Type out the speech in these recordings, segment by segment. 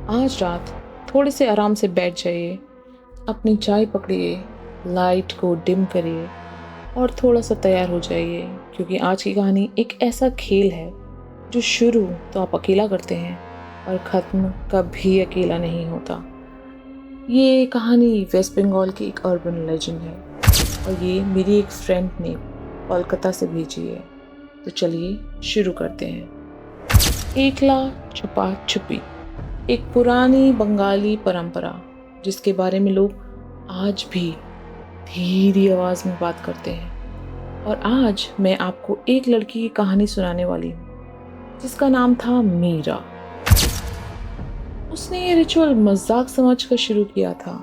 आज रात थोड़े से आराम से बैठ जाइए, अपनी चाय पकड़िए, लाइट को डिम करिए और थोड़ा सा तैयार हो जाइए, क्योंकि आज की कहानी एक ऐसा खेल है जो शुरू तो आप अकेला करते हैं और ख़त्म कभी अकेला नहीं होता। ये कहानी वेस्ट बंगाल की एक अर्बन लेजेंड है और ये मेरी एक फ्रेंड ने कोलकाता से भेजी है। तो चलिए शुरू करते हैं। एकला छुपा छुपी, एक पुरानी बंगाली परंपरा जिसके बारे में लोग आज भी धीरी आवाज में बात करते हैं। और आज मैं आपको एक लड़की की कहानी सुनाने वाली हूँ जिसका नाम था मीरा। उसने ये रिचुअल मजाक समझकर शुरू किया था,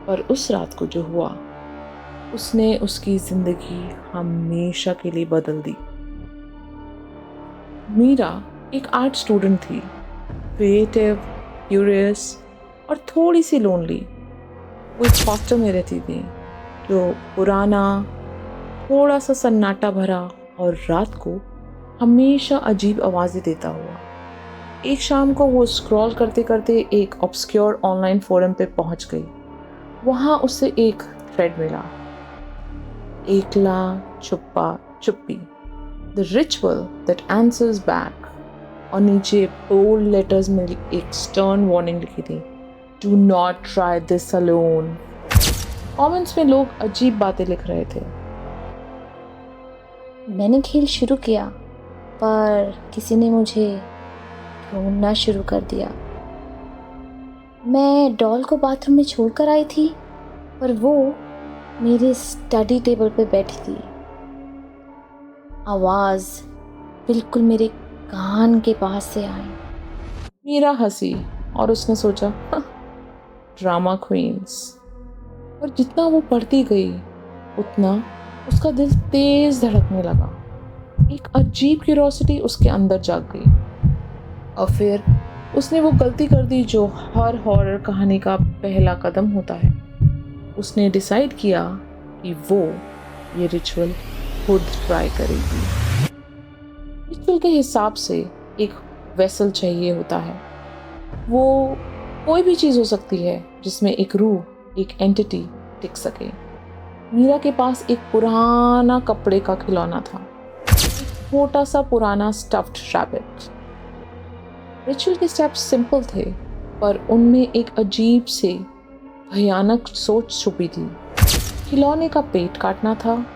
पर उस रात को जो हुआ उसने उसकी जिंदगी हमेशा के लिए बदल दी। मीरा एक आर्ट स्टूडेंट थी, क्रिएटिव, क्यूरियस और थोड़ी सी लोनली। वो एक हॉस्टल में रहती थी जो पुराना, थोड़ा सा सन्नाटा भरा और रात को हमेशा अजीब आवाज़ें देता हुआ। एक शाम को वो स्क्रॉल करते करते एक ऑब्सक्योर ऑनलाइन फोरम पे पहुंच गई। वहाँ उसे एक थ्रेड मिला, एकला छुपा छुपी, the ritual that answers back. और नीचे बोल्ड लेटर्स में एक स्टर्न वार्निंग लिखी थी, do not try this alone. Comments में लोग अजीब बातें लिख रहे थे। मैंने खेल शुरू किया पर किसी ने मुझे ढूंढना शुरू कर दिया। मैं डॉल को बाथरूम में छोड़कर आई थी पर वो मेरे स्टडी टेबल पर बैठी थी। आवाज़ बिल्कुल मेरे कान के पास से आई। मीरा हंसी और उसने सोचा, ड्रामा क्वींस। और जितना वो पढ़ती गई उतना उसका दिल तेज धड़कने लगा। एक अजीब क्यूरोसिटी उसके अंदर जाग गई। और फिर उसने वो गलती कर दी जो हर हॉरर कहानी का पहला कदम होता है। उसने डिसाइड किया कि वो ये रिचुअल खुद ट्राई करेगी। रिचुअल के हिसाब से एक वेसल चाहिए होता है। वो कोई भी चीज़ हो सकती है जिसमें एक रूह, एक एंटिटी टिक सके। मीरा के पास एक पुराना कपड़े का खिलौना था, एक छोटा सा पुराना स्टफ्ड रैबिट। रिचुअल के स्टेप्स सिंपल थे, पर उनमें एक अजीब से भयानक सोच छुपी थी। खिलौने का पेट काटना था,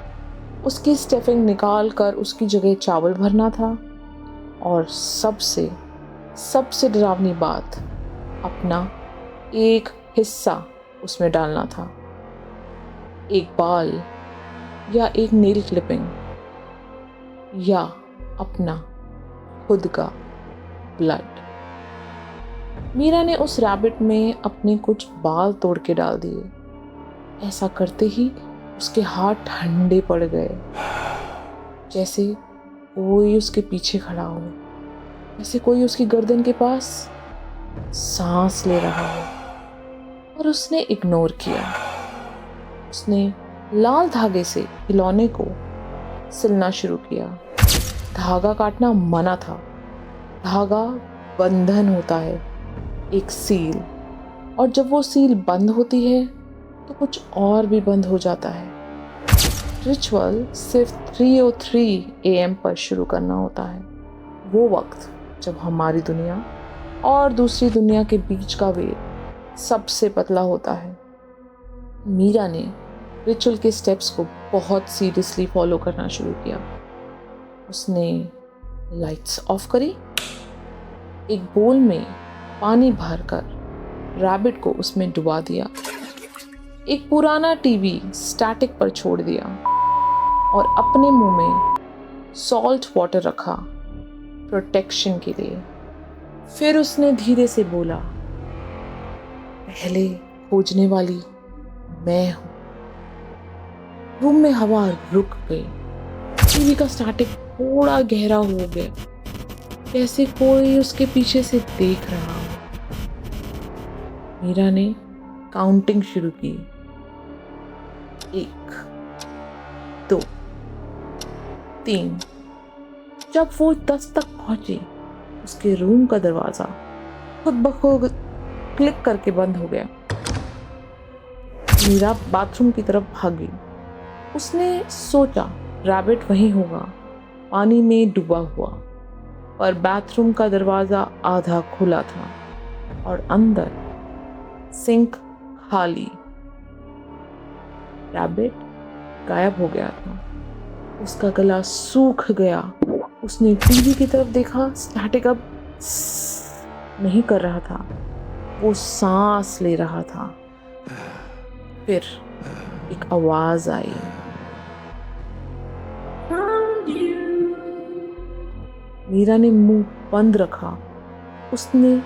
उसकी स्टफिंग निकाल कर उसकी जगह चावल भरना था, और सबसे डरावनी बात, अपना एक हिस्सा उसमें डालना था। एक बाल या एक नेल क्लिपिंग या अपना खुद का ब्लड। मीरा ने उस रैबिट में अपने कुछ बाल तोड़ के डाल दिए। ऐसा करते ही उसके हाथ ठंडे पड़ गए, जैसे कोई उसके पीछे खड़ा हो, जैसे कोई उसकी गर्दन के पास सांस ले रहा हो। और उसने इग्नोर किया। उसने लाल धागे से खिलौने को सिलना शुरू किया। धागा काटना मना था। धागा बंधन होता है, एक सील। और जब वो सील बंद होती है तो कुछ और भी बंद हो जाता है। रिचुअल सिर्फ 3:03 AM पर शुरू करना होता है, वो वक्त जब हमारी दुनिया और दूसरी दुनिया के बीच का वेल सबसे पतला होता है। मीरा ने रिचुअल के स्टेप्स को बहुत सीरियसली फॉलो करना शुरू किया। उसने लाइट्स ऑफ करी, एक बोल में पानी भरकर रैबिट को उसमें डुबा दिया, एक पुराना टीवी स्टैटिक पर छोड़ दिया और अपने मुंह में सॉल्ट वाटर रखा प्रोटेक्शन के लिए। फिर उसने धीरे से बोला, पहले खोजने वाली मैं हूं। रूम में हवा रुक गई। टीवी का स्टैटिक थोड़ा गहरा हो गया, जैसे कोई उसके पीछे से देख रहा हो। मीरा ने काउंटिंग शुरू की, 1, 2, 3। जब वो 10 तक पहुंची, उसके रूम का दरवाजा खुद ब खुद क्लिक करके बंद हो गया। मीरा बाथरूम की तरफ भागी। उसने सोचा रैबिट वहीं होगा, पानी में डूबा हुआ, पर बाथरूम का दरवाजा आधा खुला था और अंदर सिंक खाली। रैबिट गायब हो गया था। उसका गला सूख गया। उसने टीवी की तरफ देखा। स्टैटिक अब नहीं कर रहा था, वो सांस ले रहा था। फिर एक आवाज आई। मीरा ने मुंह बंद रखा। उसने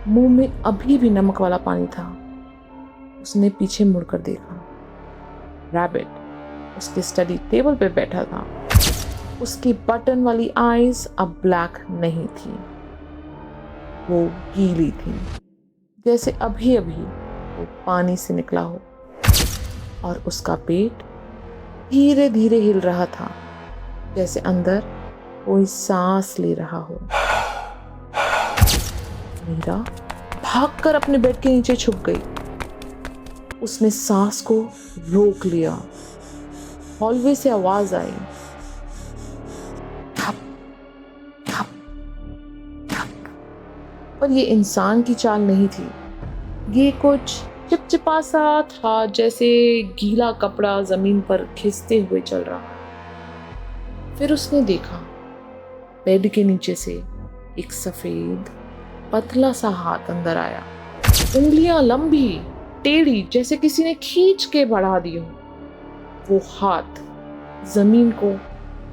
मुंह में अभी भी नमक वाला पानी था। उसने पीछे मुड़कर देखा। रैबिट उसके स्टडी टेबल पे बैठा था। उसकी बटन वाली आईज अब ब्लैक नहीं थी, वो गीली थी, जैसे अभी अभी वो पानी से निकला हो। और उसका पेट धीरे धीरे हिल रहा था, जैसे अंदर कोई सांस ले रहा हो। मीरा भागकर अपने बेड के नीचे छुप गई। उसने सांस को रोक लिया। हॉलवे से आवाज आई, ठप ठप ठप। पर ये इंसान की चाल नहीं थी। ये कुछ चिपचिपा सा था, जैसे गीला कपड़ा जमीन पर खिसते हुए चल रहा। फिर उसने देखा बेड के नीचे से एक सफेद पतला सा हाथ अंदर आया। उंगलियां लंबी टेढ़ी, जैसे किसी ने खींच के बढ़ा दी हो। वो हाथ जमीन को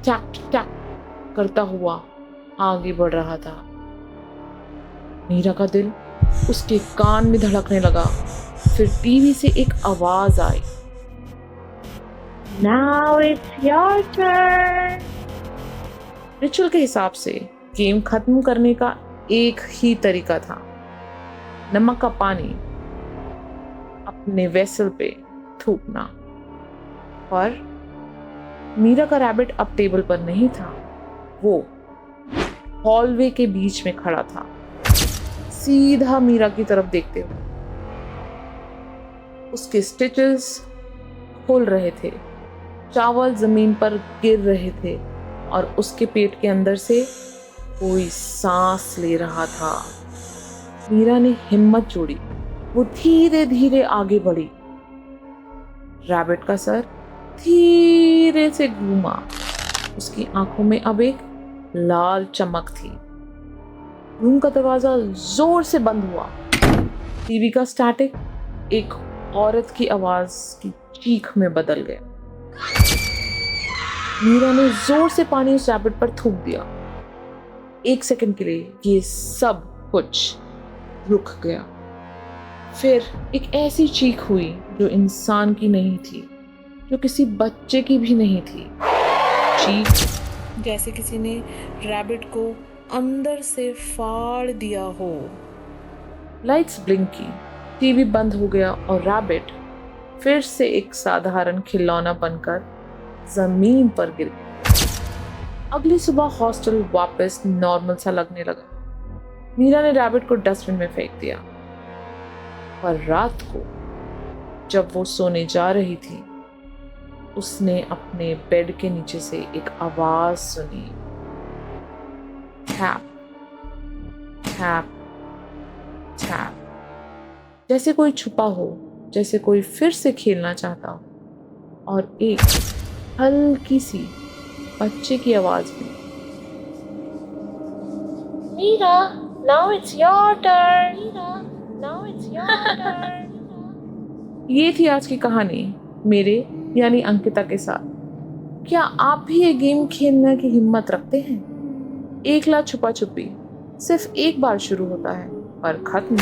टैक टैक करता हुआ आगे बढ़ रहा था। मीरा का दिल उसके कान में धड़कने लगा। फिर टीवी से एक आवाज आई, Now it's your turn. Ritual के हिसाब से गेम खत्म करने का एक ही तरीका था, नमक का पानी अपने वेसल पे थूकना। पर मीरा का रैबिट अब टेबल पर नहीं था। वो हॉलवे के बीच में खड़ा था, सीधा मीरा की तरफ देखते हुए। उसके स्टिचेस खुल रहे थे, चावल जमीन पर गिर रहे थे और उसके पेट के अंदर से कोई सांस ले रहा था। मीरा ने हिम्मत जोड़ी। वो धीरे धीरे आगे बढ़ी। रैबिट का सर धीरे से घूमा। उसकी आंखों में अब एक लाल चमक थी। रूम का दरवाजा जोर से बंद हुआ। टीवी का स्टैटिक एक औरत की आवाज की चीख में बदल गया। मीरा ने जोर से पानी उस रैबिट पर थूक दिया। एक सेकंड के लिए ये सब कुछ रुक गया। फिर एक ऐसी चीख हुई जो इंसान की नहीं थी, जो किसी बच्चे की भी नहीं थी। चीख जैसे किसी ने रैबिट को अंदर से फाड़ दिया हो। लाइट्स ब्लिंक की, टीवी बंद हो गया और रैबिट फिर से एक साधारण खिलौना बनकर जमीन पर गिर गया। अगली सुबह हॉस्टल वापस नॉर्मल सा लगने लगा। मीरा ने रैबिट को डस्टबिन में फेंक दिया। और रात को जब वो सोने जा रही थी, उसने अपने बेड के नीचे से एक आवाज सुनी, टैप टैप टैप, जैसे कोई छुपा हो, जैसे कोई फिर से खेलना चाहता हो। और एक हल्की सी बच्चे की आवाज में, Mira, now it's your turn. Mira, now it's your turn. ये थी आज की कहानी मेरे यानी अंकिता के साथ। क्या आप भी ये गेम खेलने की हिम्मत रखते हैं? एकला छुपा छुपी सिर्फ एक बार शुरू होता है, पर खत्म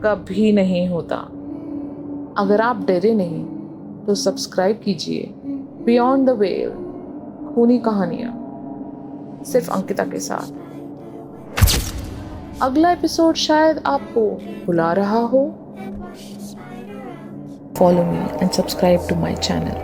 कभी नहीं होता। अगर आप डरे नहीं तो सब्सक्राइब कीजिए बियॉन्ड द वेल, खूनी कहानियां सिर्फ अंकिता के साथ। अगला एपिसोड शायद आपको बुला रहा हो। Follow me and subscribe to my channel.